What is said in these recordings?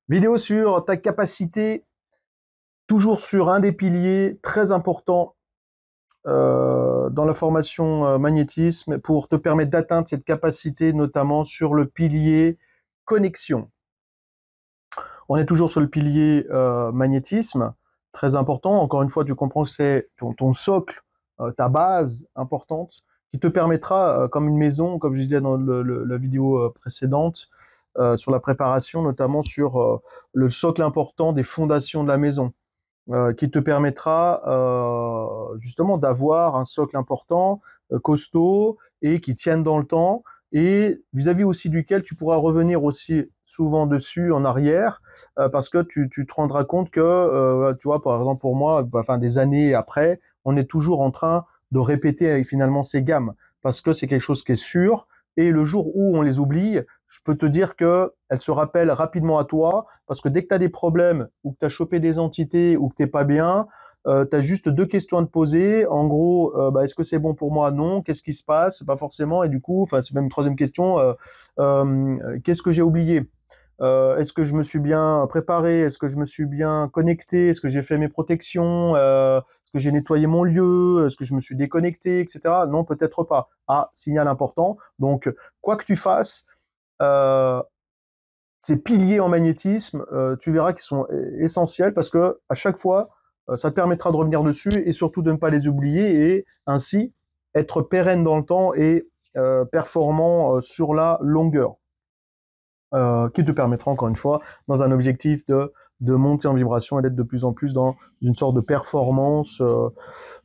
Vidéo sur ta capacité, toujours sur un des piliers très importants dans la formation magnétisme pour te permettre d'atteindre cette capacité, notamment sur le pilier connexion. On est toujours sur le pilier magnétisme, très important. Encore une fois, tu comprends que c'est ton socle, ta base importante, qui te permettra, comme une maison, comme je disais dans la vidéo précédente, sur la préparation, notamment sur le socle important des fondations de la maison, qui te permettra justement d'avoir un socle important, costaud, et qui tienne dans le temps, et vis-à-vis aussi duquel tu pourras revenir aussi souvent dessus en arrière, parce que tu te rendras compte que, tu vois, par exemple pour moi, enfin des années après, on est toujours en train de répéter finalement ces gammes, parce que c'est quelque chose qui est sûr, et le jour où on les oublie, je peux te dire que elles se rappellent rapidement à toi, parce que dès que tu as des problèmes, ou que tu as chopé des entités, ou que t'es pas bien, tu as juste deux questions à te poser. En gros, est-ce que c'est bon pour moi? Non. Qu'est-ce qui se passe? Pas forcément. Et du coup, enfin, c'est même une troisième question. Qu'est-ce que j'ai oublié? Est-ce que je me suis bien préparé? Est-ce que je me suis bien connecté? Est-ce que j'ai fait mes protections? Est-ce que j'ai nettoyé mon lieu? Est-ce que je me suis déconnecté, etc. Non, peut-être pas. Ah, signal important. Donc, quoi que tu fasses, euh, ces piliers en magnétisme, tu verras qu'ils sont essentiels parce que à chaque fois, ça te permettra de revenir dessus et surtout de ne pas les oublier et ainsi être pérenne dans le temps et performant sur la longueur, qui te permettra encore une fois, dans un objectif de monter en vibration et d'être de plus en plus dans une sorte de performance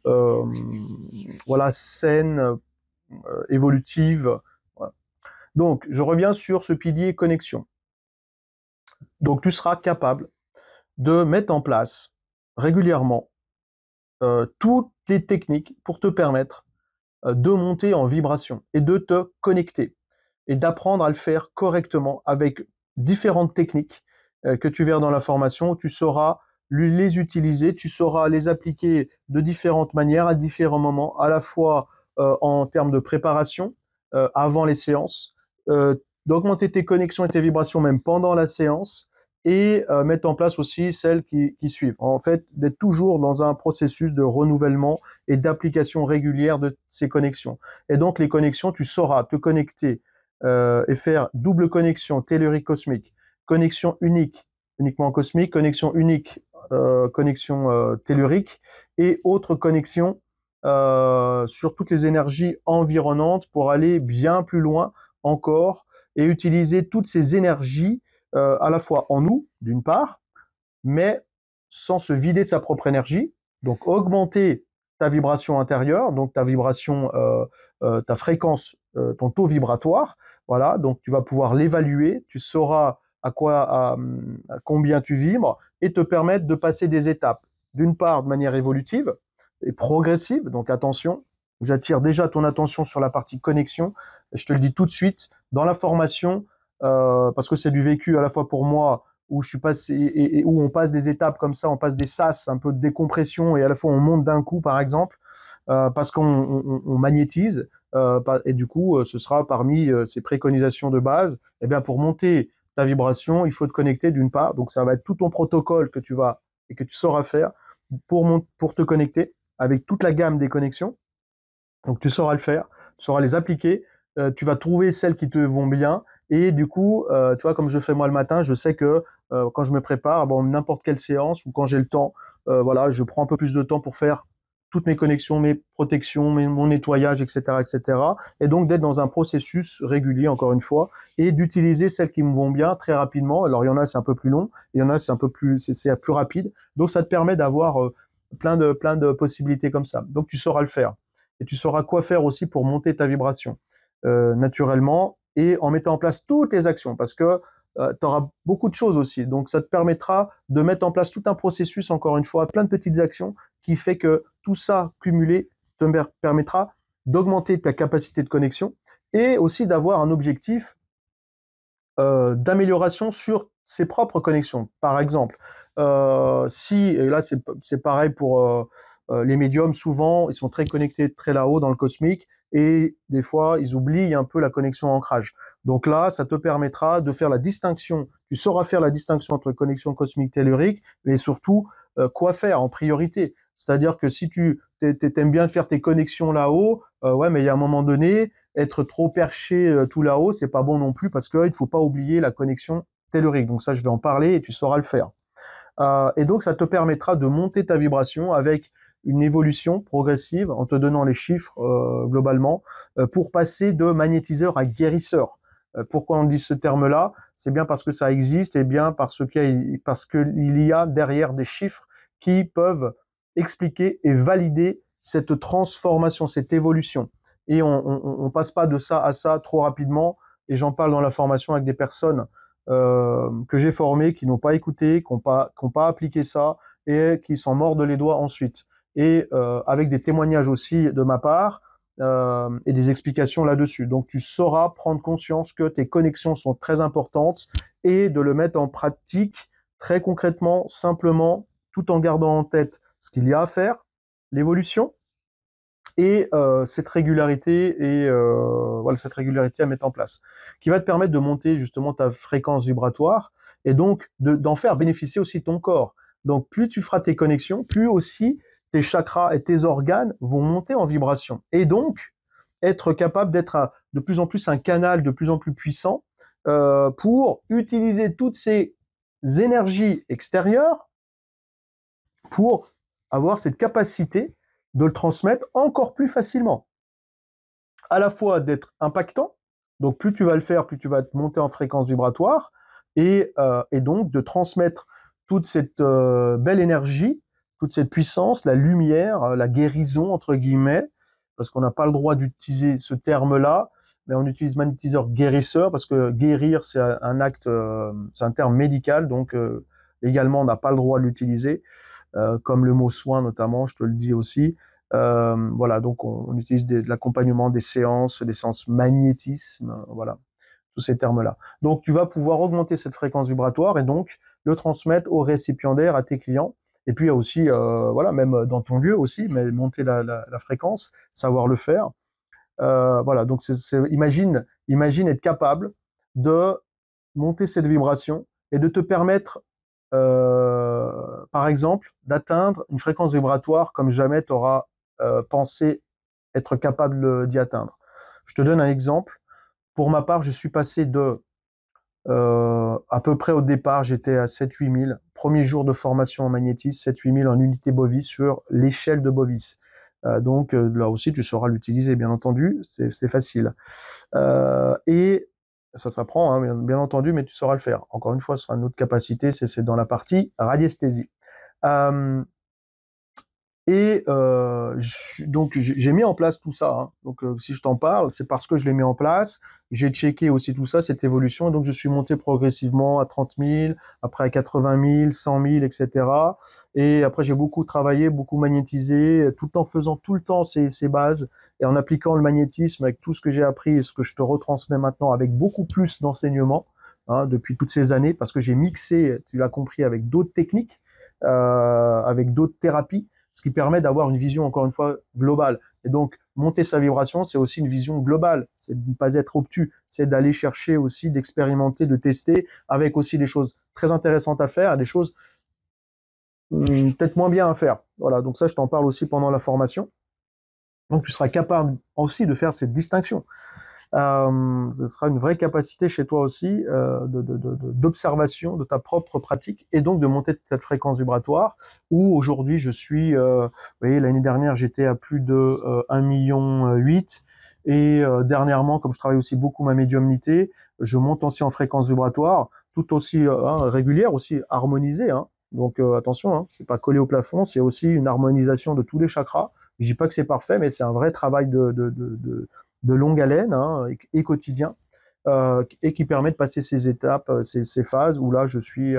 euh, voilà, saine, évolutive. Voilà. Donc, je reviens sur ce pilier connexion. Donc, tu seras capable de mettre en place régulièrement toutes les techniques pour te permettre de monter en vibration et de te connecter et d'apprendre à le faire correctement avec différentes techniques que tu verras dans la formation. Tu sauras les utiliser, tu sauras les appliquer de différentes manières à différents moments, à la fois en termes de préparation avant les séances, d'augmenter tes connexions et tes vibrations même pendant la séance et mettre en place aussi celles qui suivent. En fait, d'être toujours dans un processus de renouvellement et d'application régulière de ces connexions. Et donc, les connexions, tu sauras te connecter et faire double connexion tellurique cosmique, connexion unique, uniquement cosmique, connexion unique, connexion tellurique, et autres connexions sur toutes les énergies environnantes pour aller bien plus loin encore et utiliser toutes ces énergies à la fois en nous, d'une part, mais sans se vider de sa propre énergie. Donc augmenter ta vibration intérieure, donc ta vibration, ta fréquence, ton taux vibratoire. Voilà, donc tu vas pouvoir l'évaluer, tu sauras à combien tu vibres et te permettre de passer des étapes. D'une part, de manière évolutive et progressive. Donc attention, j'attire déjà ton attention sur la partie connexion. Et je te le dis tout de suite, dans la formation, parce que c'est du vécu à la fois pour moi, où je suis passé et où on passe des étapes comme ça, on passe des sas, un peu de décompression et à la fois on monte d'un coup par exemple, parce qu'on magnétise et du coup ce sera parmi ces préconisations de base. Eh bien pour monter ta vibration, il faut te connecter d'une part, donc ça va être tout ton protocole que tu vas et que tu sauras faire pour te connecter avec toute la gamme des connexions. Donc tu sauras le faire, tu sauras les appliquer, tu vas trouver celles qui te vont bien et du coup, tu vois, comme je fais moi le matin, je sais que quand je me prépare, bon, n'importe quelle séance ou quand j'ai le temps, voilà, je prends un peu plus de temps pour faire toutes mes connexions, mes protections, mon nettoyage, etc., etc. Et donc d'être dans un processus régulier, encore une fois, et d'utiliser celles qui me vont bien très rapidement. Alors il y en a c'est un peu plus long, il y en a c'est un peu plus, c'est plus rapide. Donc ça te permet d'avoir plein de possibilités comme ça. Donc tu sauras le faire et tu sauras quoi faire aussi pour monter ta vibration naturellement et en mettant en place toutes les actions parce que tu auras beaucoup de choses aussi. Donc ça te permettra de mettre en place tout un processus, encore une fois, plein de petites actions qui fait que tout ça cumulé te permettra d'augmenter ta capacité de connexion et aussi d'avoir un objectif d'amélioration sur ses propres connexions. Par exemple, si, et là c'est pareil pour les médiums, souvent ils sont très connectés très là-haut dans le cosmique et des fois ils oublient un peu la connexion ancrage. Donc là, ça te permettra de faire la distinction. Tu sauras faire la distinction entre connexion cosmique tellurique, mais surtout quoi faire en priorité. C'est-à-dire que si tu aimes bien faire tes connexions là-haut, ouais, mais il y a un moment donné, être trop perché tout là-haut, c'est pas bon non plus parce qu'il ne faut pas oublier la connexion tellurique. Donc ça, je vais en parler et tu sauras le faire. Et donc, ça te permettra de monter ta vibration avec une évolution progressive en te donnant les chiffres globalement pour passer de magnétiseur à guérisseur. Pourquoi on dit ce terme-là? C'est bien parce que ça existe et bien parce qu'il y a derrière des chiffres qui peuvent expliquer et valider cette transformation, cette évolution. Et on passe pas de ça à ça trop rapidement. Et j'en parle dans la formation avec des personnes que j'ai formés, qui n'ont pas écouté, qui n'ont pas appliqué ça et qui s'en mordent les doigts ensuite. Et avec des témoignages aussi de ma part et des explications là-dessus. Donc tu sauras prendre conscience que tes connexions sont très importantes et de le mettre en pratique très concrètement, simplement, tout en gardant en tête ce qu'il y a à faire, l'évolution et cette régularité voilà, cette régularité à mettre en place, qui va te permettre de monter justement ta fréquence vibratoire et donc d'en faire bénéficier aussi ton corps. Donc plus tu feras tes connexions, plus aussi tes chakras et tes organes vont monter en vibration et donc être capable d'être de plus en plus un canal de plus en plus puissant pour utiliser toutes ces énergies extérieures pour avoir cette capacité de le transmettre encore plus facilement. À la fois d'être impactant, donc plus tu vas le faire, plus tu vas te monter en fréquence vibratoire, et donc de transmettre toute cette belle énergie, toute cette puissance, la lumière, la guérison, entre guillemets, parce qu'on n'a pas le droit d'utiliser ce terme-là, mais on utilise magnétiseur guérisseur, parce que guérir, c'est un acte, c'est un terme médical, donc légalement, on n'a pas le droit de l'utiliser. Comme le mot soin notamment, je te le dis aussi. Voilà, donc on utilise de l'accompagnement des séances magnétisme, voilà, tous ces termes-là. Donc tu vas pouvoir augmenter cette fréquence vibratoire et donc le transmettre aux récipiendaires, à tes clients. Et puis il y a aussi, voilà, même dans ton lieu aussi, mais monter la fréquence, savoir le faire. Voilà, donc imagine être capable de monter cette vibration et de te permettre, par exemple, d'atteindre une fréquence vibratoire comme jamais tu auras pensé être capable d'y atteindre. Je te donne un exemple. Pour ma part, je suis passé de, à peu près au départ, j'étais à 7-8 000. Premier jour de formation en magnétisme, 7-8 000 en unité Bovis sur l'échelle de Bovis. Donc là aussi, tu sauras l'utiliser, bien entendu, c'est facile. Et ça s'apprend, hein, bien entendu, mais tu sauras le faire. Encore une fois, ce sera une autre capacité, c'est dans la partie radiesthésie. Donc j'ai mis en place tout ça. Hein. Donc si je t'en parle, c'est parce que je l'ai mis en place. J'ai checké aussi tout ça, cette évolution. Et donc je suis monté progressivement à 30 000, après à 80 000, 100 000, etc. Et après j'ai beaucoup travaillé, beaucoup magnétisé, tout en faisant tout le temps ces bases et en appliquant le magnétisme avec tout ce que j'ai appris et ce que je te retransmets maintenant avec beaucoup plus d'enseignement depuis toutes ces années, parce que j'ai mixé, tu l'as compris, avec d'autres techniques, avec d'autres thérapies, ce qui permet d'avoir une vision, encore une fois, globale. Et donc, monter sa vibration, c'est aussi une vision globale. C'est de ne pas être obtus, c'est d'aller chercher aussi, d'expérimenter, de tester, avec aussi des choses très intéressantes à faire, des choses peut-être moins bien à faire. Voilà, donc ça, je t'en parle aussi pendant la formation. Donc, tu seras capable aussi de faire cette distinction. Ce sera une vraie capacité chez toi aussi d'observation de ta propre pratique et donc de monter cette fréquence vibratoire où aujourd'hui je suis, vous voyez, l'année dernière j'étais à plus de 1,8 million et dernièrement, comme je travaille aussi beaucoup ma médiumnité, je monte aussi en fréquence vibratoire tout aussi régulière, aussi harmonisée. Hein. Donc attention, hein, c'est pas collé au plafond, c'est aussi une harmonisation de tous les chakras. Je dis pas que c'est parfait, mais c'est un vrai travail de longue haleine et quotidien, et qui permet de passer ces étapes, ces phases où là je suis,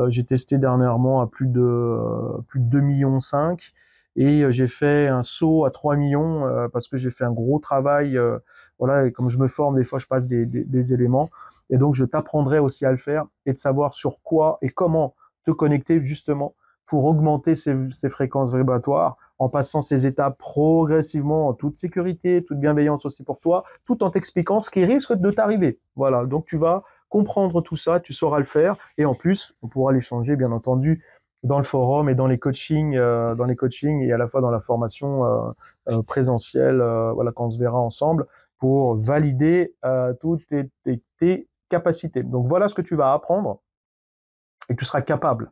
j'ai testé dernièrement à plus de 2,5 millions et j'ai fait un saut à 3 millions parce que j'ai fait un gros travail, voilà, et comme je me forme, des fois je passe des éléments et donc je t'apprendrai aussi à le faire et de savoir sur quoi et comment te connecter justement pour augmenter ces fréquences vibratoires en passant ces étapes progressivement en toute sécurité, toute bienveillance aussi pour toi, tout en t'expliquant ce qui risque de t'arriver. Voilà, donc tu vas comprendre tout ça, tu sauras le faire, et en plus, on pourra l'échanger, bien entendu, dans le forum et dans les coachings et à la fois dans la formation présentielle, voilà, quand on se verra ensemble, pour valider toutes tes capacités. Donc voilà ce que tu vas apprendre, et tu seras capable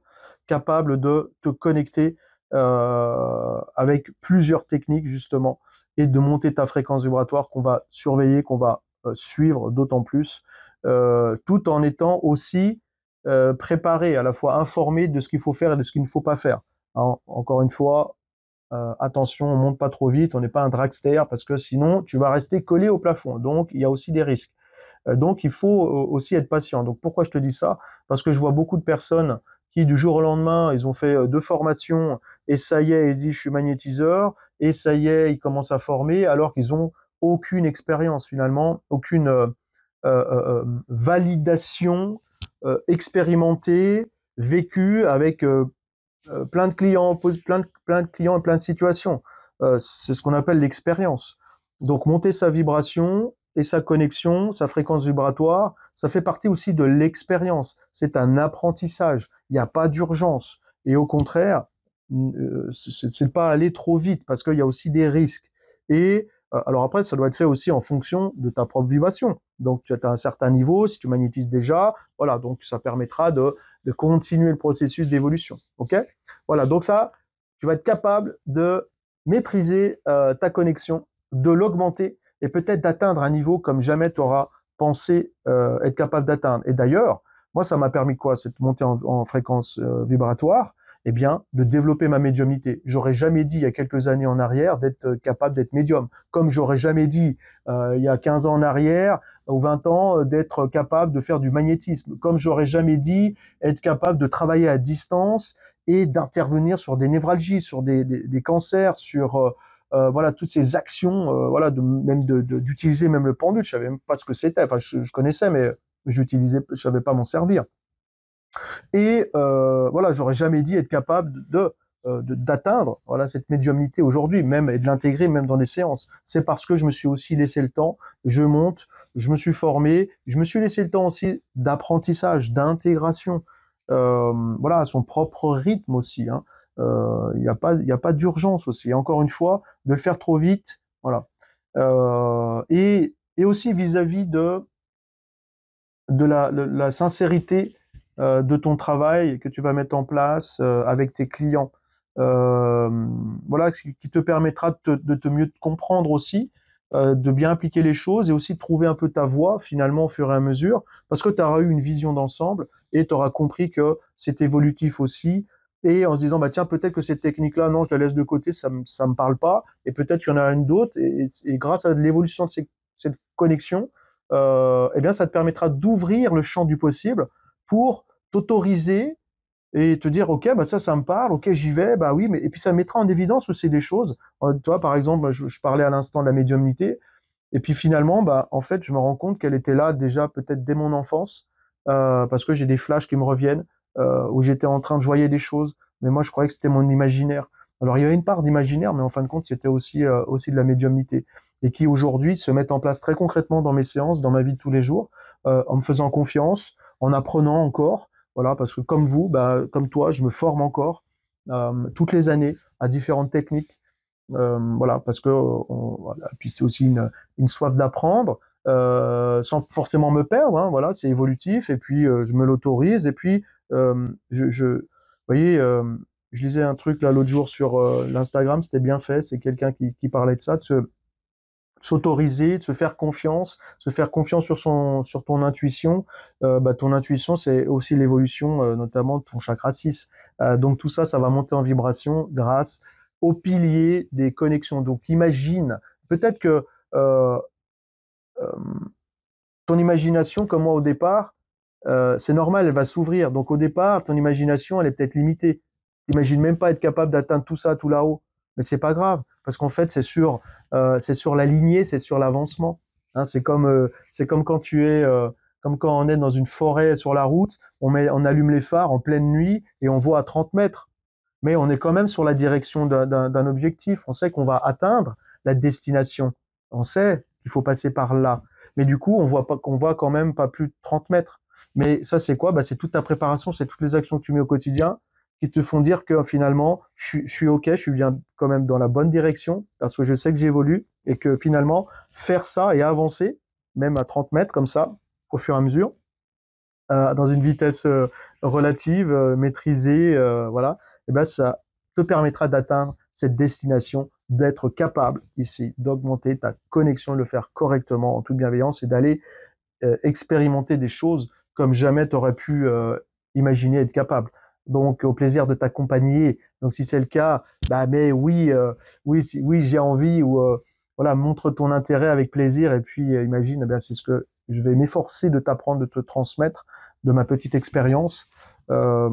de te connecter avec plusieurs techniques justement, et de monter ta fréquence vibratoire qu'on va surveiller, qu'on va suivre d'autant plus, tout en étant aussi préparé, à la fois informé de ce qu'il faut faire et de ce qu'il ne faut pas faire. Hein, encore une fois, attention, on monte pas trop vite, on n'est pas un dragster, parce que sinon tu vas rester collé au plafond. Donc il y a aussi des risques. Donc il faut aussi être patient. Donc pourquoi je te dis ça? Parce que je vois beaucoup de personnes qui du jour au lendemain, ils ont fait 2 formations et ça y est, ils se disent je suis magnétiseur, et ça y est, ils commencent à former alors qu'ils ont aucune expérience finalement, aucune validation expérimentée, vécue avec plein de clients, plein de clients et plein de situations. C'est ce qu'on appelle l'expérience. Donc monter sa vibration et sa connexion, sa fréquence vibratoire, ça fait partie aussi de l'expérience. C'est un apprentissage. Il n'y a pas d'urgence. Et au contraire, c'est pas aller trop vite parce qu'il y a aussi des risques. Et alors après, ça doit être fait aussi en fonction de ta propre vibration. Donc tu as un certain niveau, si tu magnétises déjà, voilà, donc ça permettra de continuer le processus d'évolution. Ok? Voilà, donc ça, tu vas être capable de maîtriser ta connexion, de l'augmenter et peut-être d'atteindre un niveau comme jamais tu auras pensé être capable d'atteindre. Et d'ailleurs, moi, ça m'a permis quoi? Cette montée en fréquence vibratoire, eh bien, de développer ma médiumnité. J'aurais jamais dit il y a quelques années en arrière d'être capable d'être médium, comme j'aurais jamais dit il y a 15 ans en arrière ou 20 ans d'être capable de faire du magnétisme, comme j'aurais jamais dit être capable de travailler à distance et d'intervenir sur des névralgies, sur des cancers, sur voilà toutes ces actions, voilà d'utiliser même le pendule. Je savais même pas ce que c'était. Enfin, je connaissais, mais je savais pas m'en servir. Et voilà, j'aurais jamais dit être capable d'atteindre voilà cette médiumnité aujourd'hui, même et de l'intégrer même dans les séances. C'est parce que je me suis aussi laissé le temps. Je monte, je me suis formé, je me suis laissé le temps aussi d'apprentissage, d'intégration. Voilà, à son propre rythme aussi. Hein. Il y a pas d'urgence aussi. Et encore une fois, de le faire trop vite, voilà. Et aussi vis-à-vis de la sincérité de ton travail que tu vas mettre en place avec tes clients. Voilà, qui te permettra de te mieux te comprendre aussi, de bien appliquer les choses et aussi de trouver un peu ta voie finalement au fur et à mesure, parce que tu auras eu une vision d'ensemble et tu auras compris que c'est évolutif aussi. Et en se disant, bah tiens, peut-être que cette technique-là, non, je la laisse de côté, ça me parle pas, et peut-être qu'il y en a une d'autre, et grâce à l'évolution de cette connexion, eh bien, ça te permettra d'ouvrir le champ du possible pour t'autoriser et te dire, OK, bah ça me parle, OK, j'y vais, bah oui, mais et puis ça mettra en évidence aussi des choses. Tu vois, par exemple, je parlais à l'instant de la médiumnité, et puis finalement, bah, en fait, je me rends compte qu'elle était là déjà peut-être dès mon enfance, parce que j'ai des flashs qui me reviennent, où j'étais en train de joyer des choses, mais moi je croyais que c'était mon imaginaire. Alors il y avait une part d'imaginaire, mais en fin de compte, c'était aussi de la médiumnité, et qui aujourd'hui se mettent en place très concrètement dans mes séances, dans ma vie de tous les jours, en me faisant confiance, en apprenant encore, voilà, parce que comme vous, bah, comme toi, je me forme encore toutes les années à différentes techniques. Voilà, parce que voilà, puis c'est aussi une soif d'apprendre, sans forcément me perdre, hein, voilà, c'est évolutif, et puis je me l'autorise, et puis vous voyez, je lisais un truc là l'autre jour sur l'Instagram, c'était bien fait, c'est quelqu'un qui parlait de ça, de s'autoriser, de se faire confiance sur ton intuition. Bah, ton intuition, c'est aussi l'évolution, notamment de ton chakra 6. Donc tout ça, ça va monter en vibration grâce au pilier des connexions. Donc imagine, peut-être que euh, euh, ton imagination, comme moi au départ, c'est normal, elle va s'ouvrir. Donc au départ, ton imagination, elle est peut-être limitée. T'imagines même pas être capable d'atteindre tout ça, tout là-haut. Mais c'est pas grave, parce qu'en fait, c'est sur la lignée, c'est sur l'avancement. Hein, c'est comme quand comme quand on est dans une forêt sur la route, on allume les phares en pleine nuit et on voit à 30 mètres. mais on est quand même sur la direction d'un objectif. On sait qu'on va atteindre la destination. On sait qu'il faut passer par là. Mais du coup, qu'on voit quand même pas plus de 30 mètres. Mais ça, c'est quoi? Bah, c'est toute ta préparation, c'est toutes les actions que tu mets au quotidien qui te font dire que finalement, je suis OK, je suis bien quand même dans la bonne direction parce que je sais que j'évolue et que finalement, faire ça et avancer, même à 30 mètres comme ça, au fur et à mesure, dans une vitesse relative, maîtrisée, voilà, et ben ça te permettra d'atteindre cette destination, d'être capable ici d'augmenter ta connexion, de le faire correctement en toute bienveillance et d'aller expérimenter des choses comme jamais tu aurais pu imaginer être capable. Donc, au plaisir de t'accompagner. Donc, si c'est le cas, bah, mais oui, oui, j'ai envie ou voilà, montre ton intérêt avec plaisir. Et puis, imagine, eh bien, c'est ce que je vais m'efforcer de t'apprendre, de te transmettre de ma petite expérience euh,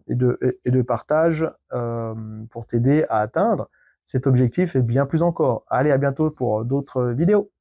et de partage pour t'aider à atteindre cet objectif et bien plus encore. Allez, à bientôt pour d'autres vidéos.